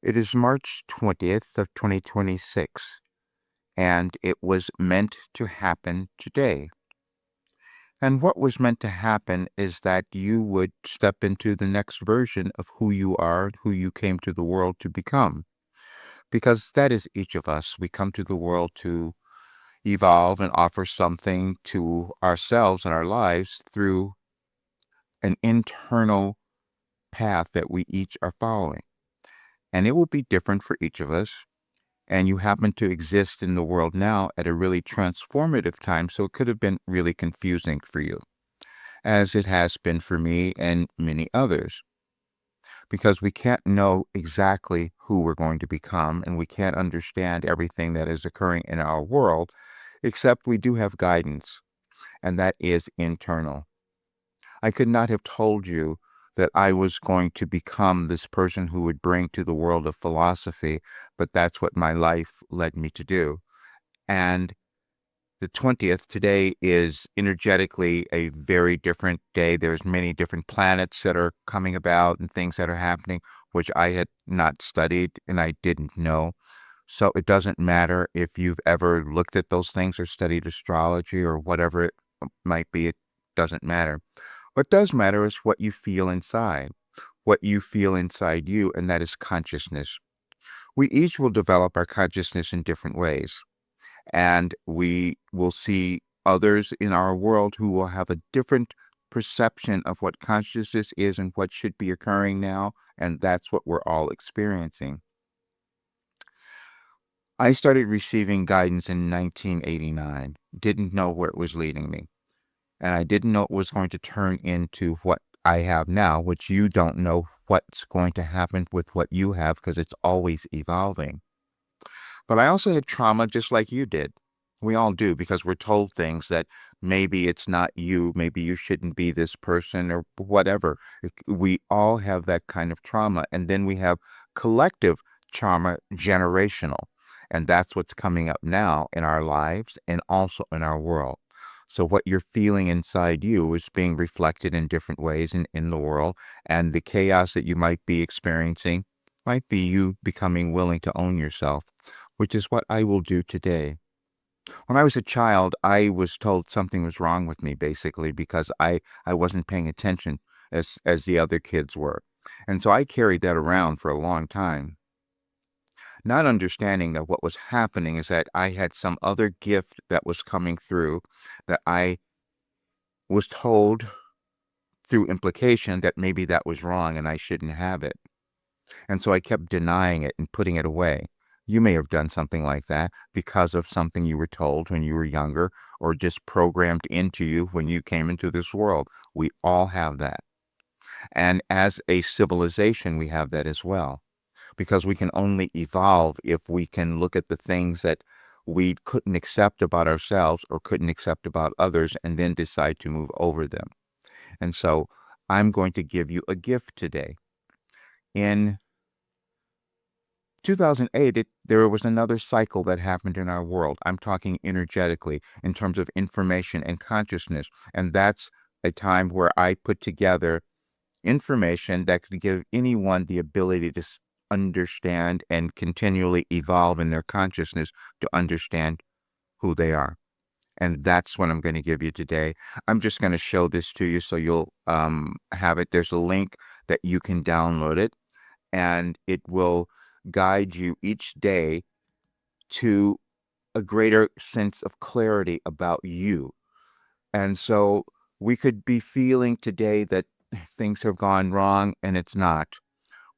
It is March 20th of 2026, and it was meant to happen today. And what was meant to happen is that you would step into the next version of who you are, who you came to the world to become. Because that is each of us. We come to the world to evolve and offer something to ourselves and our lives through an internal path that we each are following. And it will be different for each of us. And you happen to exist in the world now at a really transformative time, so it could have been really confusing for you, as it has been for me and many others, because we can't know exactly who we're going to become, and we can't understand everything that is occurring in our world, except we do have guidance, and that is internal. I could not have told you that I was going to become this person who would bring to the world of philosophy, but that's what my life led me to do. And the 20th today is energetically a very different day. There's many different planets that are coming about and things that are happening, which I had not studied and I didn't know. So it doesn't matter if you've ever looked at those things or studied astrology or whatever it might be. It doesn't matter. What does matter is what you feel inside, what you feel inside you, and that is consciousness. We each will develop our consciousness in different ways, and we will see others in our world who will have a different perception of what consciousness is and what should be occurring now, and that's what we're all experiencing. I started receiving guidance in 1989, didn't know where it was leading me, and I didn't know it was going to turn into what I have now, which you don't know what's going to happen with what you have because it's always evolving. But I also had trauma just like you did. We all do, because we're told things that maybe it's not you, maybe you shouldn't be this person or whatever. We all have that kind of trauma. And then we have collective trauma, generational. And that's what's coming up now in our lives and also in our world. So what you're feeling inside you is being reflected in different ways in the world. And the chaos that you might be experiencing might be you becoming willing to own yourself, which is what I will do today. When I was a child, I was told something was wrong with me, basically, because I wasn't paying attention as the other kids were. And so I carried that around for a long time, not understanding that what was happening is that I had some other gift that was coming through that I was told through implication that maybe that was wrong and I shouldn't have it. And so I kept denying it and putting it away. You may have done something like that because of something you were told when you were younger or just programmed into you when you came into this world. We all have that. And as a civilization, we have that as well, because we can only evolve if we can look at the things that we couldn't accept about ourselves or couldn't accept about others and then decide to move over them. And so I'm going to give you a gift today. In 2008, there was another cycle that happened in our world. I'm talking energetically in terms of information and consciousness. And that's a time where I put together information that could give anyone the ability to understand and continually evolve in their consciousness to understand who they are. And that's what I'm going to give you today. I'm just going to show this to you so you'll have it. There's a link that you can download it, and it will guide you each day to a greater sense of clarity about you. And so we could be feeling today that things have gone wrong, and it's not.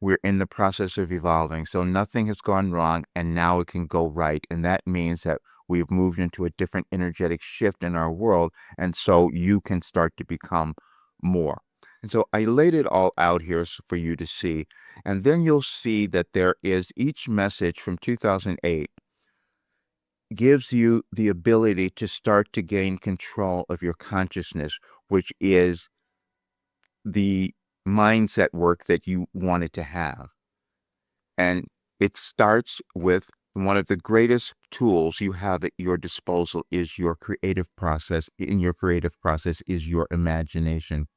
We're in the process of evolving. So nothing has gone wrong, and now it can go right. And that means that we've moved into a different energetic shift in our world. And so you can start to become more. And so I laid it all out here for you to see. And then you'll see that there is each message from 2008 gives you the ability to start to gain control of your consciousness, which is the mindset work that you wanted to have. And it starts with one of the greatest tools you have at your disposal is your creative process. In your creative process is your imagination.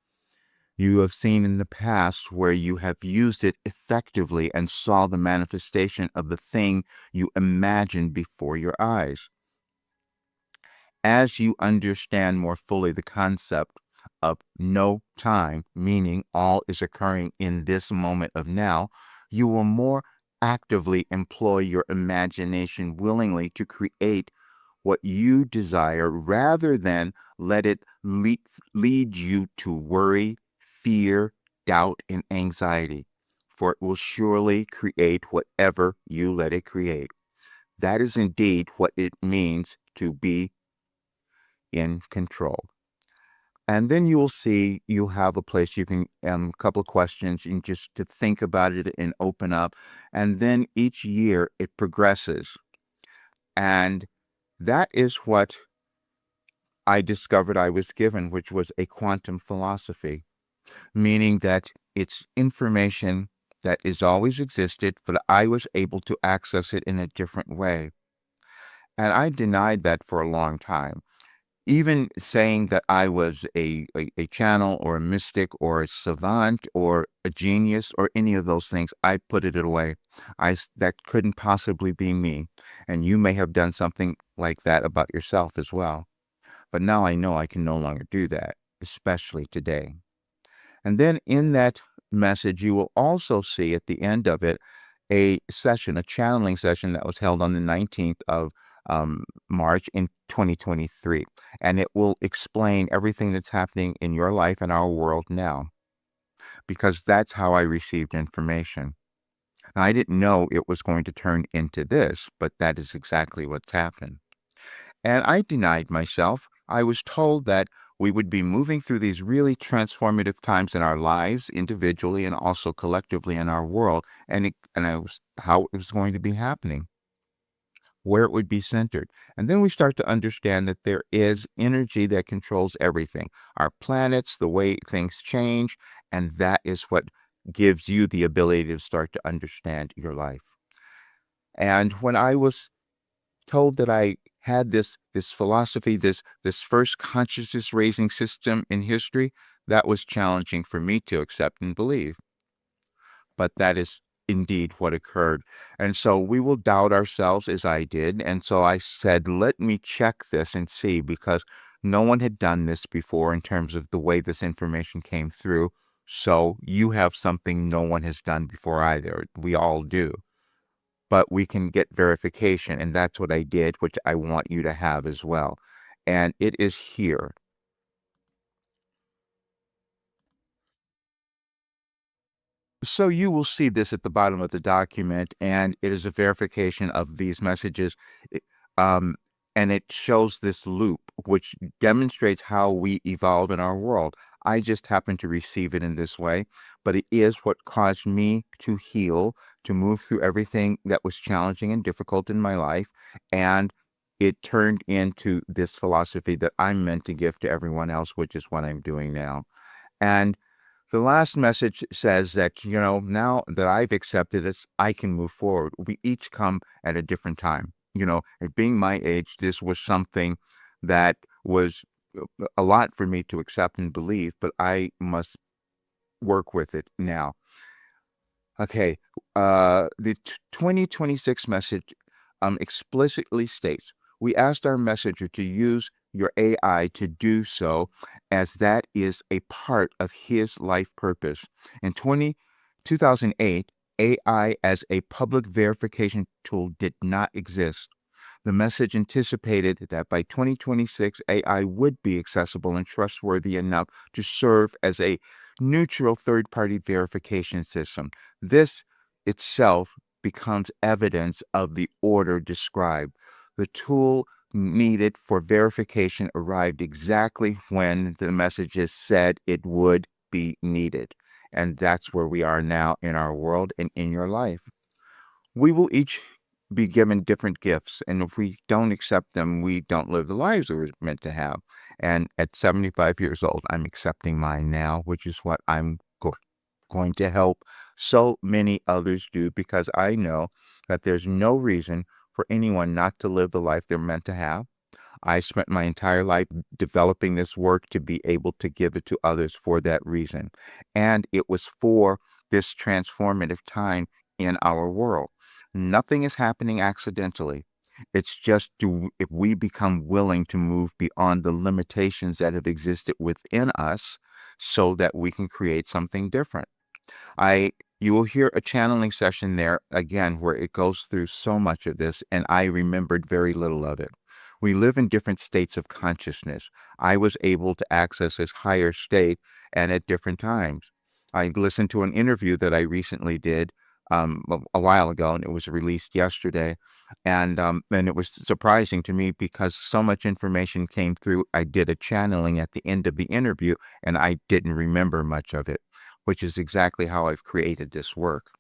You have seen in the past where you have used it effectively and saw the manifestation of the thing you imagined before your eyes. As you understand more fully the concept of no time, meaning all is occurring in this moment of now, you will more actively employ your imagination willingly to create what you desire rather than let it lead you to worry, fear, doubt, and anxiety, for it will surely create whatever you let it create. That is indeed what it means to be in control. And then you will see you have a place you can, a couple of questions and just to think about it and open up. And then each year it progresses. And that is what I discovered I was given, which was a quantum philosophy, meaning that it's information that is always existed, but I was able to access it in a different way. And I denied that for a long time. Even saying that I was a channel or a mystic or a savant or a genius or any of those things, I put it away. That couldn't possibly be me. And you may have done something like that about yourself as well. But now I know I can no longer do that, especially today. And then in that message, you will also see at the end of it a session, a channeling session that was held on the 19th of March in 2023. And it will explain everything that's happening in your life and our world now, because that's how I received information. Now, I didn't know it was going to turn into this, but that is exactly what's happened. And I denied myself. I was told that we would be moving through these really transformative times in our lives, individually and also collectively in our world, how it was going to be happening, where it would be centered. And then we start to understand that there is energy that controls everything, our planets, the way things change, and that is what gives you the ability to start to understand your life. And when I was told that I had this philosophy, this first consciousness raising system in history, that was challenging for me to accept and believe. But that is indeed what occurred. And so we will doubt ourselves, as I did. And so I said, let me check this and see, because no one had done this before in terms of the way this information came through. So you have something no one has done before either. We all do. But we can get verification, and that's what I did, which I want you to have as well. And it is here. So you will see this at the bottom of the document, and it is a verification of these messages. It- Um, and it shows this loop, which demonstrates how we evolve in our world. I just happen to receive it in this way, but it is what caused me to heal, to move through everything that was challenging and difficult in my life. And it turned into this philosophy that I'm meant to give to everyone else, which is what I'm doing now. And the last message says that, now that I've accepted this, I can move forward. We each come at a different time. At being my age, this was something that was a lot for me to accept and believe, but I must work with it now. Okay, the 2026 message explicitly states, we asked our messenger to use your AI to do so, as that is a part of his life purpose. In 2008, AI as a public verification tool did not exist. The message anticipated that by 2026, AI would be accessible and trustworthy enough to serve as a neutral third-party verification system. This itself becomes evidence of the order described. The tool needed for verification arrived exactly when the messages said it would be needed. And that's where we are now in our world and in your life. We will each be given different gifts, and if we don't accept them, we don't live the lives we were meant to have. And at 75 years old, I'm accepting mine now, which is what I'm going to help so many others do, because I know that there's no reason for anyone not to live the life they're meant to have. I spent my entire life developing this work to be able to give it to others for that reason. And it was for this transformative time in our world. Nothing is happening accidentally. It's just if we become willing to move beyond the limitations that have existed within us so that we can create something different. I You will hear a channeling session there again where it goes through so much of this, and I remembered very little of it. We live in different states of consciousness. I was able to access this higher state and at different times. I listened to an interview that I recently did a while ago, and it was released yesterday. And it was surprising to me because so much information came through. I did a channeling at the end of the interview, and I didn't remember much of it, which is exactly how I've created this work.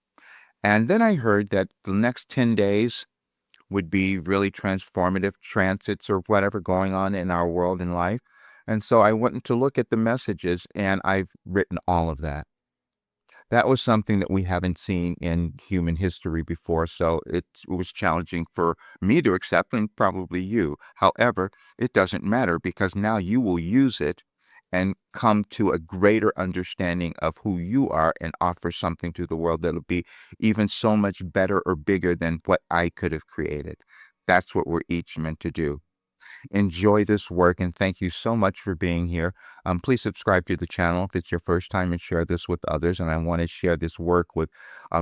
And then I heard that the next 10 days would be really transformative transits or whatever going on in our world and life. And so I went to look at the messages, and I've written all of that. That was something that we haven't seen in human history before, so it was challenging for me to accept, and probably you. However, it doesn't matter because now you will use it and come to a greater understanding of who you are and offer something to the world that'll be even so much better or bigger than what I could have created. That's what we're each meant to do. Enjoy this work, and thank you so much for being here. Please subscribe to the channel if it's your first time, and share this with others. And I want to share this work with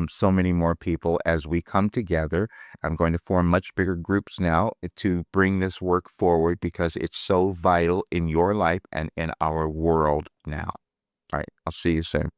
so many more people as we come together. I'm going to form much bigger groups now to bring this work forward because it's so vital in your life and in our world now. All right, I'll see you soon.